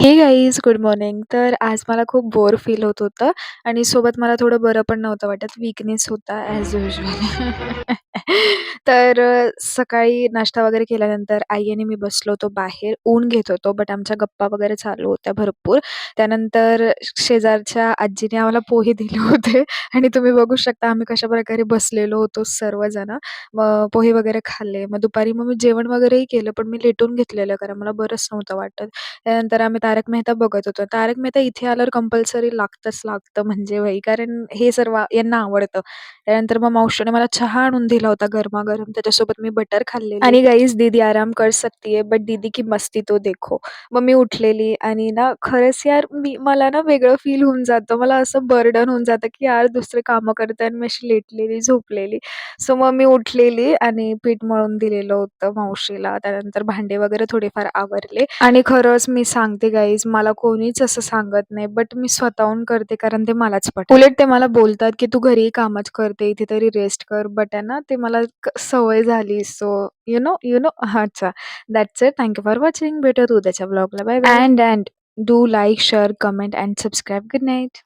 हे guys good morning. तर आज मला खूप बोर फील होत होतं आणि सोबत मला थोडं बरं पण नव्हतं वाटत. वीकनेस होता ॲज युजुअल. तर सकाळी नाश्ता वगैरे केल्यानंतर आई आणि मी बसलो होतो बाहेर. ऊन घेत होतो, बट आमच्या गप्पा वगैरे चालू होत्या भरपूर. त्यानंतर शेजारच्या आजीने आम्हाला पोहे दिले होते आणि तुम्ही बघू शकता आम्ही कशाप्रकारे बसलेलो होतो सर्वजण. मग पोहे वगैरे खाल्ले. मग दुपारी मी जेवण वगैरेही केलं, पण मी लेटून घेतलेलं कारण मला बरंच नव्हतं वाटत. त्यानंतर आम्ही तारक मेहता बघत होतो. तारक मेहता इथे आल्यावर कंपल्सरी लागतंच लागतं म्हणजे भाई, कारण हे सर्व यांना आवडतं. त्यानंतर मग मावशीने मला चहा आणून दिला होता गरमागरम. त्याच्यासोबत मी बटर खाल्लेली आणि गाईज दीदी आराम कर सकती है, बट दीदी की मस्ती तो देखो. मग मी उठलेली आणि ना खरंच यार मला ना वेगळं फील होऊन जातं. मला असं बर्डन होऊन जातं, की यार दुसरे कामं करते आणि मी अशी लेटलेली, झोपलेली. सो मग मी उठलेली आणि पीठ मळून दिलेलं होतं मावशीला. त्यानंतर भांडे वगैरे थोडेफार आवरले आणि खरंच मी सांगते गाईज, मला कोणीच असं सांगत नाही, बट मी स्वतःहून करते कारण ते मलाच पटतं. उलट ते मला बोलतात, की "तू घरीही कामच करते, इथे तरी रेस्ट कर." बट आहे ना, ते मला सवय झाली. सो यू नो अच्छा. That's it. Thank you for watching. भेटूयात उद्याच्या व्लॉगला. Bye bye. And do like, share, comment and subscribe. Good night.